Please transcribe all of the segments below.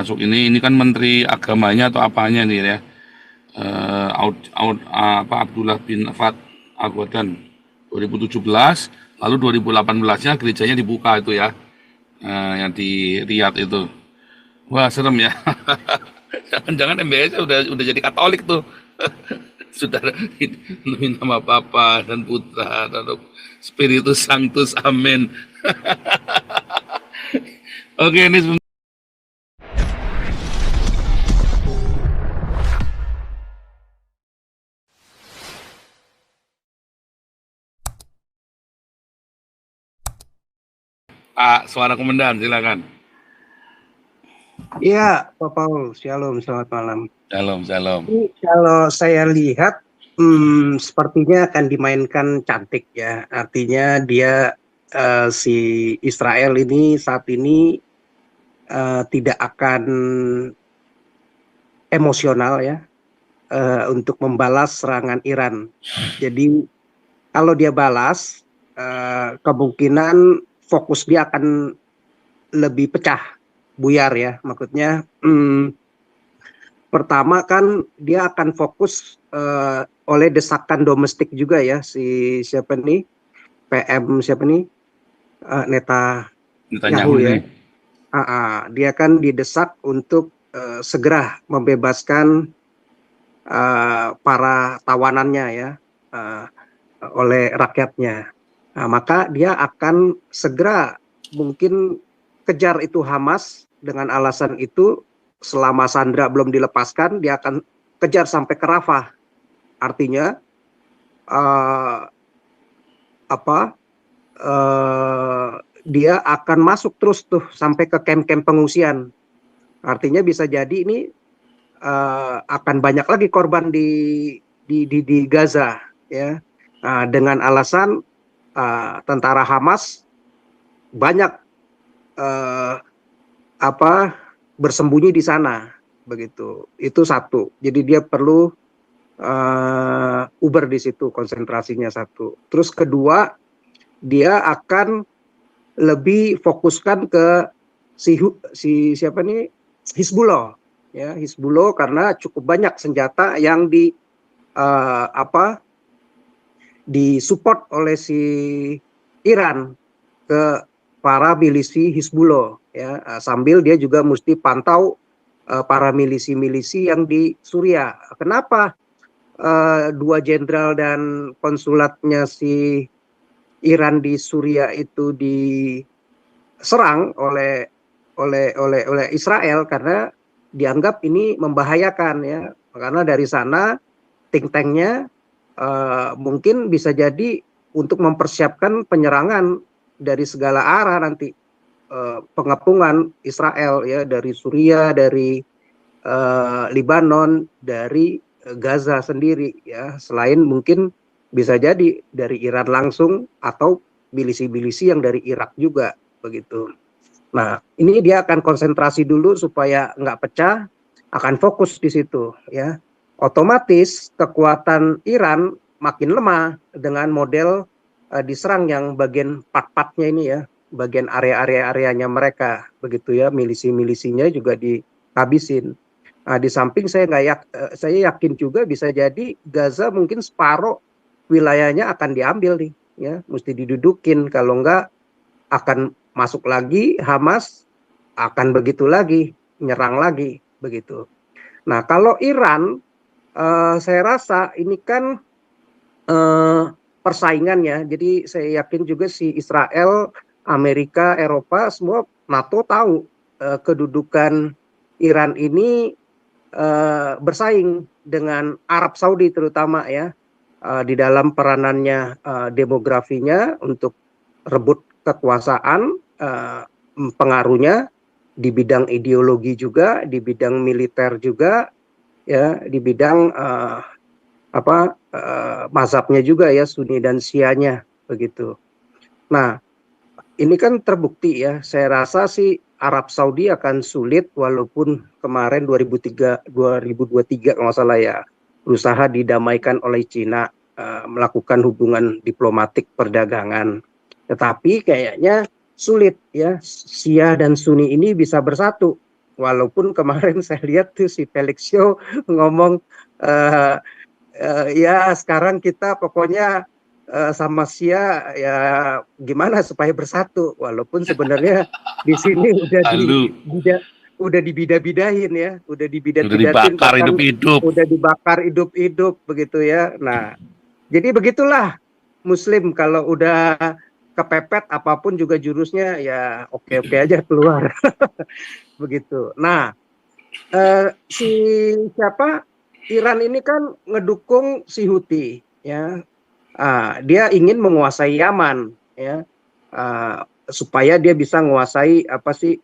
masuk ini kan menteri agamanya atau apanya nih ya, Abdullah bin Fat Al-Ghazwan 2017, lalu 2018-nya gerejanya dibuka itu ya, yang di Riyadh itu. Wah, serem ya. Jangan-jangan MBS udah jadi Katolik tuh. Sudah minta nama Bapa dan Putra dan Spiritus Sanctus, amin. Oke, ini Pak Suara Komandan, silakan. Iya, Pak Paul, shalom, selamat malam. Shalom. Ini kalau saya lihat, sepertinya akan dimainkan cantik ya. Artinya dia si Israel ini saat ini tidak akan emosional ya untuk membalas serangan Iran. Jadi kalau dia balas, kemungkinan fokus dia akan lebih pecah, buyar ya. Maksudnya pertama kan dia akan fokus oleh desakan domestik juga ya, si siapa nih, PM siapa nih, Netanyahu ya. Dia kan didesak untuk segera membebaskan para tawanannya ya, oleh rakyatnya. Nah, maka dia akan segera mungkin kejar itu Hamas dengan alasan itu. Selama Sandra belum dilepaskan, dia akan kejar sampai ke Rafah. Artinya dia akan masuk terus tuh sampai ke kamp-kamp pengungsian. Artinya bisa jadi ini akan banyak lagi korban di Gaza ya. Dengan alasan tentara Hamas banyak bersembunyi di sana, begitu. Itu satu. Jadi dia perlu uber di situ, konsentrasinya satu. Terus kedua, dia akan lebih fokuskan ke si siapa nih, Hizbullah ya, Hizbullah, karena cukup banyak senjata yang disupport oleh si Iran ke para milisi Hizbullah ya, sambil dia juga mesti pantau para milisi-milisi yang di Suriah. Kenapa dua jenderal dan konsulatnya si Iran di Suriah itu diserang oleh Israel? Karena dianggap ini membahayakan ya, karena dari sana think tanknya mungkin bisa jadi untuk mempersiapkan penyerangan dari segala arah nanti, pengepungan Israel ya, dari Suriah, dari Libanon, dari Gaza sendiri ya, selain mungkin bisa jadi dari Iran langsung atau milisi-milisi yang dari Irak juga, begitu. Nah, ini dia akan konsentrasi dulu supaya nggak pecah, akan fokus di situ ya. Otomatis kekuatan Iran makin lemah dengan model diserang yang bagian part-partnya ini ya, bagian area-areanya mereka, begitu ya, milisi-milisinya juga dihabisin. Nah, di samping saya yakin juga bisa jadi Gaza mungkin separuh wilayahnya akan diambil nih ya, mesti didudukin, kalau enggak akan masuk lagi Hamas, akan begitu lagi, nyerang lagi, begitu. Nah, kalau Iran, saya rasa ini kan persaingan ya, jadi saya yakin juga si Israel, Amerika, Eropa, semua NATO tahu kedudukan Iran ini bersaing dengan Arab Saudi terutama ya, di dalam peranannya, demografinya untuk rebut kekuasaan, pengaruhnya di bidang ideologi juga, di bidang militer juga ya, di bidang mazhabnya juga ya, Sunni dan Syiahnya, begitu. Nah, ini kan terbukti ya, saya rasa sih Arab Saudi akan sulit, walaupun kemarin 2023 kalau nggak salah ya, berusaha didamaikan oleh Cina, melakukan hubungan diplomatik perdagangan. Tetapi kayaknya sulit ya, Syiah dan Sunni ini bisa bersatu Walaupun kemarin saya lihat tuh si Felix Show ngomong eh, ya sekarang kita pokoknya sama Sia ya gimana supaya bersatu. Walaupun sebenarnya di sini Lalu udah dibida-bidahin ya, udah udah dibida-bidatin dibakar bahkan hidup-hidup. udah dibakar hidup-hidup begitu ya. Nah, jadi begitulah Muslim kalau udah kepepet apapun juga jurusnya ya oke-oke aja keluar begitu. Nah, si siapa Iran ini kan ngedukung si Houthi ya. Dia ingin menguasai Yaman ya. Supaya dia bisa menguasai apa sih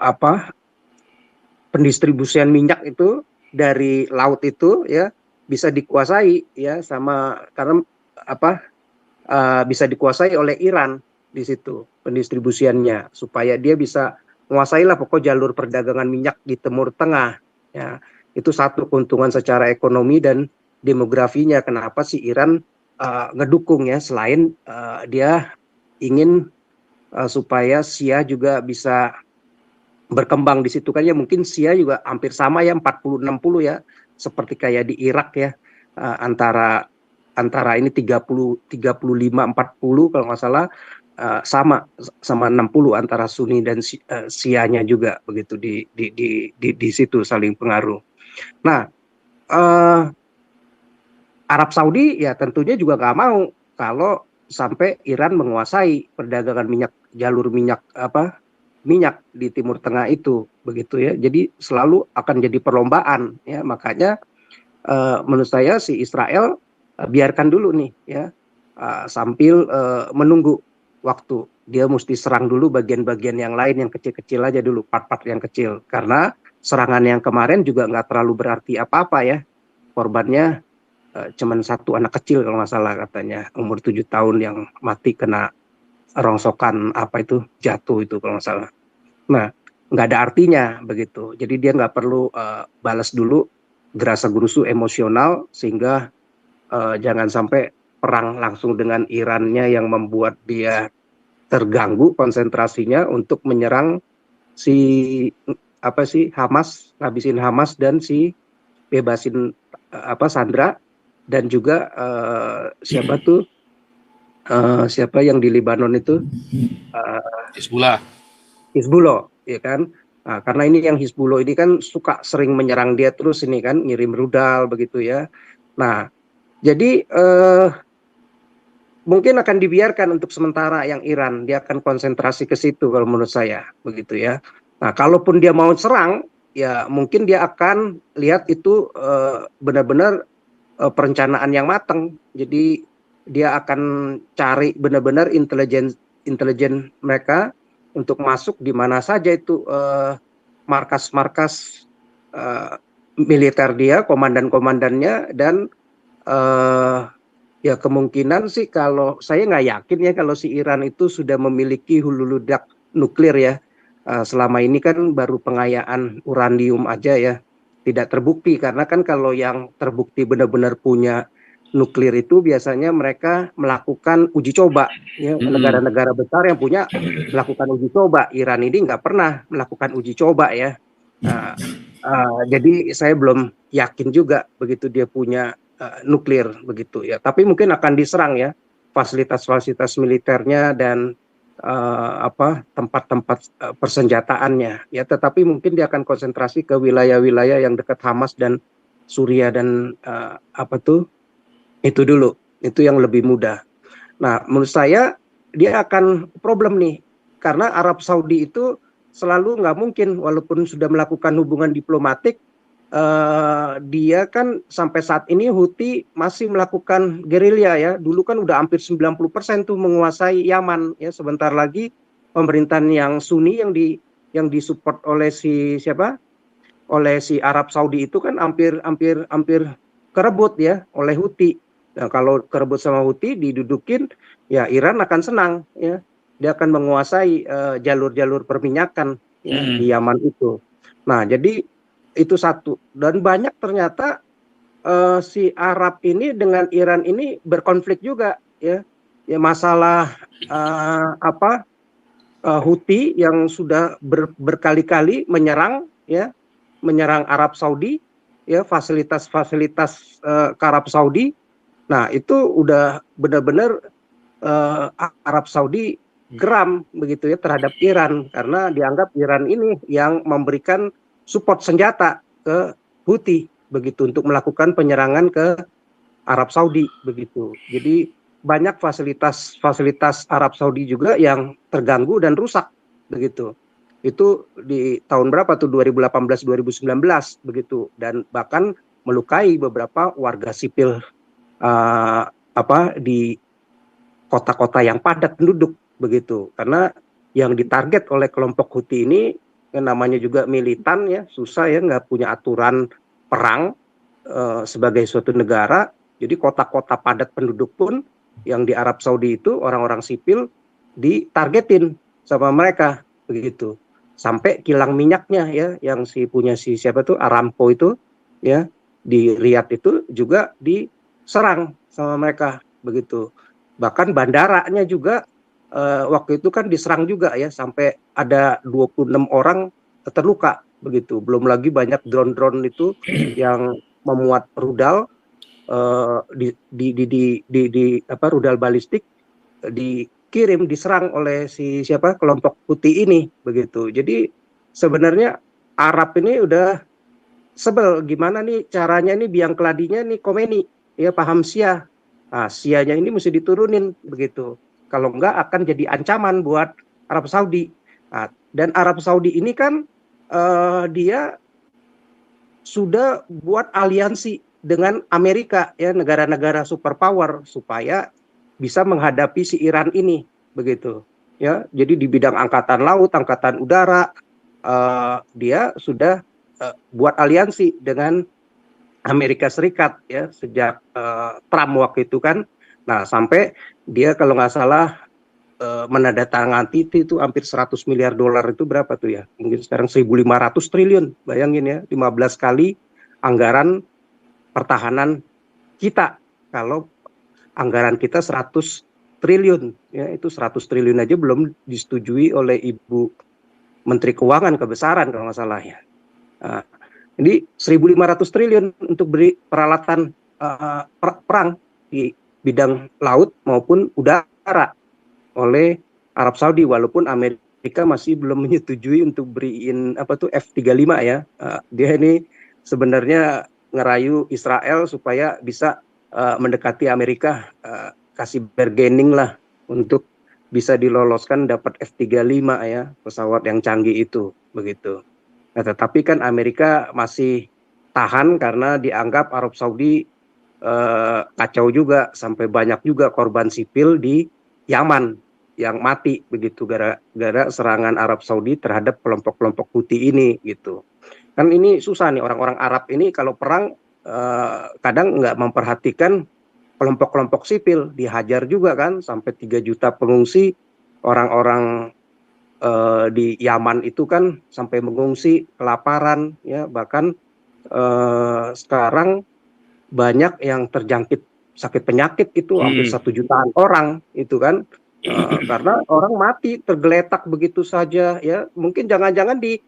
apa pendistribusian minyak itu dari laut itu ya bisa dikuasai ya sama karena apa bisa dikuasai oleh Iran di situ pendistribusiannya supaya dia bisa menguasai lah pokok jalur perdagangan minyak di Timur Tengah ya itu satu keuntungan secara ekonomi dan demografinya kenapa sih Iran ngedukung ya selain dia ingin supaya Shia juga bisa berkembang di situ kan ya mungkin Shia juga hampir sama ya 40-60 ya seperti kayak di Irak ya antara ini 35-40 kalau nggak salah sama 60 antara Sunni dan Syiahnya juga begitu di situ saling pengaruh. Nah, Arab Saudi ya tentunya juga nggak mau kalau sampai Iran menguasai perdagangan minyak jalur minyak di Timur Tengah itu begitu ya. Jadi selalu akan jadi perlombaan ya. Makanya menurut saya si Israel biarkan dulu nih ya sambil menunggu waktu. Dia mesti serang dulu bagian-bagian yang lain yang kecil-kecil aja dulu, part-part yang kecil. Karena serangan yang kemarin juga nggak terlalu berarti apa-apa ya. Korbannya cuman satu anak kecil kalau nggak salah katanya, umur 7 tahun yang mati kena rongsokan apa itu jatuh itu kalau nggak salah. Nah, nggak ada artinya begitu. Jadi dia nggak perlu balas dulu gerasa gerusu emosional sehingga jangan sampai perang langsung dengan Irannya yang membuat dia terganggu konsentrasinya untuk menyerang si Hamas, ngabisin Hamas dan si bebasin Sandra dan juga siapa yang di Libanon itu Hizbullah. Hizbullah ya kan. Nah, karena ini yang Hizbullah ini kan suka sering menyerang dia terus ini kan ngirim rudal begitu ya. Nah, jadi mungkin akan dibiarkan untuk sementara yang Iran, dia akan konsentrasi ke situ kalau menurut saya begitu ya. Nah, kalaupun dia mau serang, ya mungkin dia akan lihat itu benar-benar perencanaan yang matang. Jadi dia akan cari benar-benar intelijen mereka untuk masuk di mana saja itu markas-markas militer dia, komandan-komandannya dan ya kemungkinan sih kalau saya nggak yakin ya kalau si Iran itu sudah memiliki hulu ledak nuklir ya. Selama ini kan baru pengayaan uranium aja ya. Tidak terbukti karena kan kalau yang terbukti benar-benar punya nuklir itu biasanya mereka melakukan uji coba ya negara-negara besar yang punya melakukan uji coba. Iran ini nggak pernah melakukan uji coba ya. Jadi saya belum yakin juga begitu dia punya nuklir begitu ya. Tapi mungkin akan diserang ya fasilitas-fasilitas militernya dan tempat-tempat persenjataannya ya. Tetapi mungkin dia akan konsentrasi ke wilayah-wilayah yang dekat Hamas dan Suriah dan itu dulu. Itu yang lebih mudah. Nah, menurut saya dia akan problem nih karena Arab Saudi itu selalu nggak mungkin walaupun sudah melakukan hubungan diplomatik dia kan sampai saat ini Houthi masih melakukan gerilya ya. Dulu kan udah hampir 90% tuh menguasai Yaman ya. Sebentar lagi pemerintahan yang Sunni yang disupport oleh oleh si Arab Saudi itu kan hampir kerebut ya oleh Houthi. Nah, kalau kerebut sama Houthi didudukin ya Iran akan senang ya. Dia akan menguasai jalur-jalur perminyakan ya, di Yaman itu. Nah, jadi itu satu dan banyak ternyata si Arab ini dengan Iran ini berkonflik juga ya. Ya masalah Houthi yang sudah berkali-kali menyerang ya, menyerang Arab Saudi ya, fasilitas-fasilitas ke Arab Saudi. Nah, itu udah benar-benar Arab Saudi geram begitu ya terhadap Iran karena dianggap Iran ini yang memberikan support senjata ke Houthi begitu untuk melakukan penyerangan ke Arab Saudi begitu. Jadi banyak fasilitas Arab Saudi juga yang terganggu dan rusak begitu. Itu di tahun berapa tuh 2018 2019 begitu dan bahkan melukai beberapa warga sipil di kota-kota yang padat penduduk begitu. Karena yang ditarget oleh kelompok Houthi ini yang namanya juga militan ya, susah ya, nggak punya aturan perang sebagai suatu negara. Jadi kota-kota padat penduduk pun yang di Arab Saudi itu orang-orang sipil ditargetin sama mereka begitu. Sampai kilang minyaknya ya yang punya siapa tuh Aramco itu ya di Riyadh itu juga diserang sama mereka begitu. Bahkan bandaranya juga waktu itu kan diserang juga ya sampai ada 26 orang terluka begitu. Belum lagi banyak drone-drone itu yang memuat rudal rudal balistik diserang oleh kelompok Houthi ini begitu. Jadi sebenarnya Arab ini udah sebel gimana nih caranya nih biang keladinya nih Khomeini ya paham Syiah. Nah, Syiahnya ini mesti diturunin begitu. Kalau enggak akan jadi ancaman buat Arab Saudi. Nah, dan Arab Saudi ini kan dia sudah buat aliansi dengan Amerika ya negara-negara superpower supaya bisa menghadapi si Iran ini begitu ya. Jadi di bidang angkatan laut, angkatan udara dia sudah buat aliansi dengan Amerika Serikat ya sejak Trump waktu itu kan. Nah, sampai dia kalau nggak salah menandatangani itu hampir 100 miliar dolar itu berapa tuh ya? Mungkin sekarang 1.500 triliun. Bayangin ya, 15 kali anggaran pertahanan kita. Kalau anggaran kita 100 triliun ya, itu 100 triliun aja belum disetujui oleh Ibu Menteri Keuangan kebesaran kalau nggak salah ya. Nah, jadi 1.500 triliun untuk beri peralatan perang di bidang laut maupun udara oleh Arab Saudi, walaupun Amerika masih belum menyetujui untuk beriin F-35 ya. Dia ini sebenarnya ngerayu Israel supaya bisa mendekati Amerika, kasih bargaining lah untuk bisa diloloskan dapat F-35 ya, pesawat yang canggih itu begitu. Nah, tetapi kan Amerika masih tahan karena dianggap Arab Saudi kacau juga sampai banyak juga korban sipil di Yaman yang mati begitu gara-gara serangan Arab Saudi terhadap kelompok-kelompok Houthi ini gitu. Kan ini susah nih orang-orang Arab ini kalau perang kadang nggak memperhatikan kelompok-kelompok sipil, dihajar juga kan sampai 3 juta pengungsi orang-orang di Yaman itu kan sampai mengungsi kelaparan ya, bahkan sekarang banyak yang terjangkit sakit penyakit itu hampir 1 jutaan orang itu kan karena orang mati tergeletak begitu saja ya. Mungkin jangan-jangan di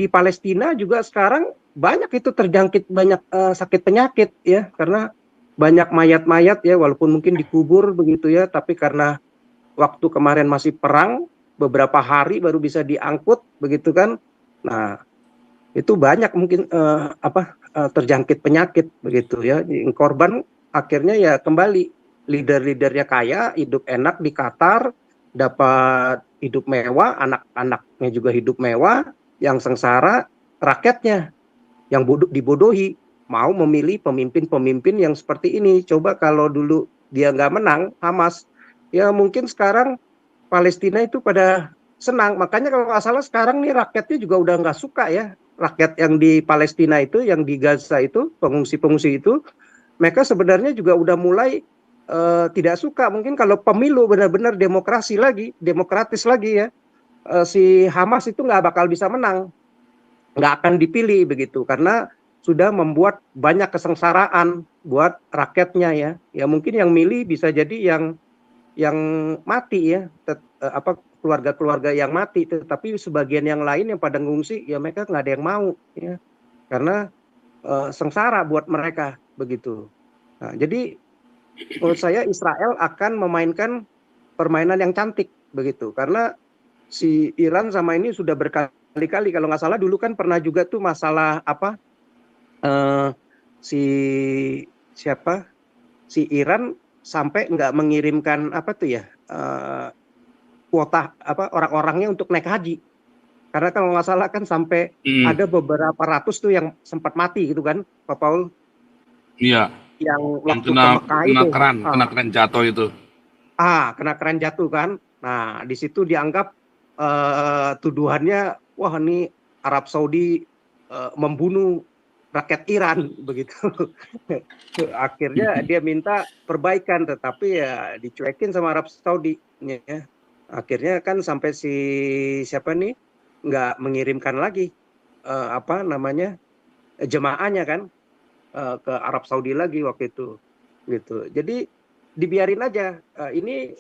Palestina juga sekarang banyak itu terjangkit banyak sakit penyakit ya, karena banyak mayat-mayat ya, walaupun mungkin dikubur begitu ya, tapi karena waktu kemarin masih perang beberapa hari baru bisa diangkut begitu kan. Nah, itu banyak mungkin terjangkit penyakit begitu ya. Korban akhirnya ya kembali leader-leadernya kaya, hidup enak di Qatar, dapat hidup mewah, anak-anaknya juga hidup mewah, yang sengsara rakyatnya yang dibodohi mau memilih pemimpin-pemimpin yang seperti ini. Coba kalau dulu dia nggak menang Hamas, ya mungkin sekarang Palestina itu pada senang. Makanya kalau nggak salah sekarang nih rakyatnya juga udah nggak suka ya. Rakyat yang di Palestina itu, yang di Gaza itu, pengungsi-pengungsi itu, mereka sebenarnya juga udah mulai tidak suka. Mungkin kalau pemilu benar-benar demokratis lagi ya, si Hamas itu nggak bakal bisa menang. Nggak akan dipilih begitu. Karena sudah membuat banyak kesengsaraan buat rakyatnya ya. Ya mungkin yang milih bisa jadi yang mati ya, keluarga-keluarga yang mati, tetapi sebagian yang lain yang pada ngungsi ya mereka nggak ada yang mau ya, karena sengsara buat mereka begitu. Nah, jadi menurut saya Israel akan memainkan permainan yang cantik begitu, karena si Iran sama ini sudah berkali-kali, kalau nggak salah dulu kan pernah juga tuh masalah apa, si siapa, si Iran sampai nggak mengirimkan apa tuh ya, kuota apa orang-orangnya untuk naik haji, karena kalau nggak salah kan sampai Hmm, ada beberapa ratus tuh yang sempat mati gitu kan, Pak Paul, iya, yang yang waktu ke Mekah itu. kena keran jatuh itu. Kena keren jatuh kan. Nah, di situ dianggap tuduhannya, wah ini Arab Saudi membunuh rakyat Iran begitu. Akhirnya dia minta perbaikan, tetapi ya dicuekin sama Arab Saudi. Ya. Akhirnya kan sampai si siapa nih nggak mengirimkan lagi apa namanya jemaahnya kan ke Arab Saudi lagi waktu itu gitu. Jadi dibiarin aja. Ini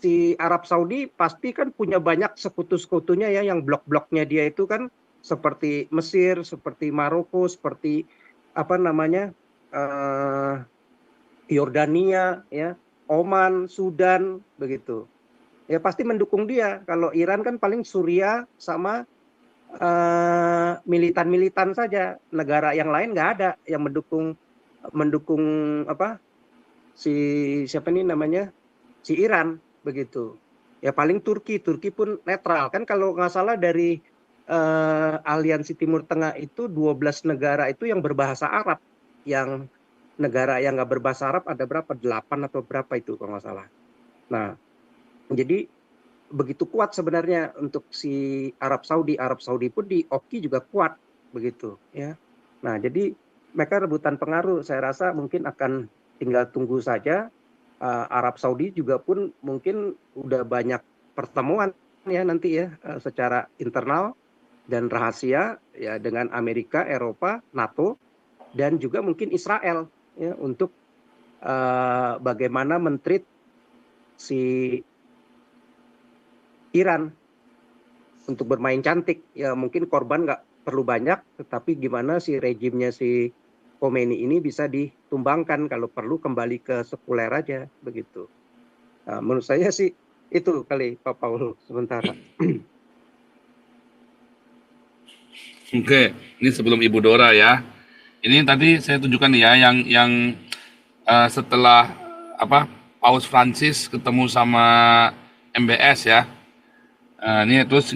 si Arab Saudi pasti kan punya banyak sekutu-sekutunya ya, yang blok-bloknya dia itu kan seperti Mesir, seperti Maroko, seperti apa namanya Yordania, ya, Oman, Sudan, begitu. Ya pasti mendukung dia. Kalau Iran kan paling Suriah sama militan-militan saja. Negara yang lain nggak ada yang mendukung mendukung apa si siapa nih namanya si Iran begitu. Ya paling Turki pun netral kan, kalau nggak salah dari aliansi Timur Tengah itu 12 negara itu yang berbahasa Arab, yang negara yang nggak berbahasa Arab ada berapa, 8 atau berapa itu kalau nggak salah. Nah jadi begitu kuat sebenarnya untuk si Arab Saudi pun di Oki juga kuat begitu ya. Nah jadi mereka rebutan pengaruh, saya rasa mungkin akan tinggal tunggu saja. Arab Saudi juga pun mungkin udah banyak pertemuan ya nanti ya, secara internal dan rahasia ya dengan Amerika, Eropa, NATO, dan juga mungkin Israel ya, untuk bagaimana mentreat si Iran untuk bermain cantik ya. Mungkin korban nggak perlu banyak, tetapi gimana si rejimnya si Khomeini ini bisa ditumbangkan, kalau perlu kembali ke sekuler aja begitu. Nah, menurut saya sih itu kali Pak Paul sementara. Oke, ini sebelum Ibu Dora ya. Ini tadi saya tunjukkan ya yang setelah apa Paus Francis ketemu sama MBS ya. Ini terus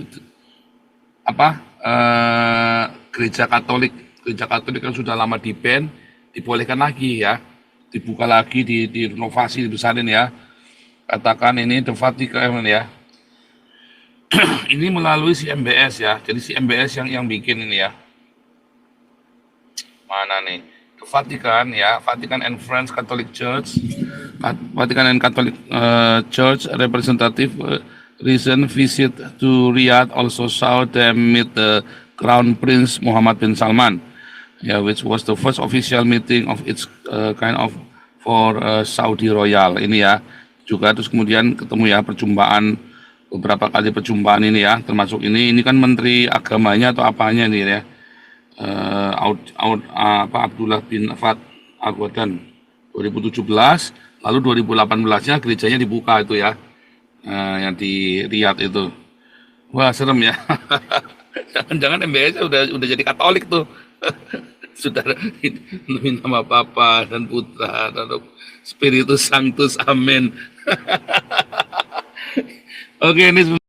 apa gereja Katolik yang sudah lama di ban dibolehkan lagi ya, dibuka lagi, direnovasi, dibesarin ya. Katakan ini The Vatican ya. Ini melalui si MBS ya. Jadi si MBS yang bikin ini ya. Mana nih? The Vatican ya, Vatican and French Catholic Church, Vatican and Catholic Church representative recent visit to Riyadh also saw them meet the Crown Prince Muhammad bin Salman, which was the first official meeting of its kind of for Saudi Royal ini ya. Juga terus kemudian ketemu ya, perjumpaan, beberapa kali perjumpaan ini ya, termasuk ini kan menteri agamanya atau apanya nih ya. Abdullah bin Fat Al-Ghadan 2017, lalu 2018-nya gerejanya dibuka itu ya, yang di Riyadh itu. Wah serem ya. Jangan-jangan MBS udah jadi Katolik tuh. Sudah demi nama Bapa dan Putra dan Spiritus Sanctus, amin. Oke, ini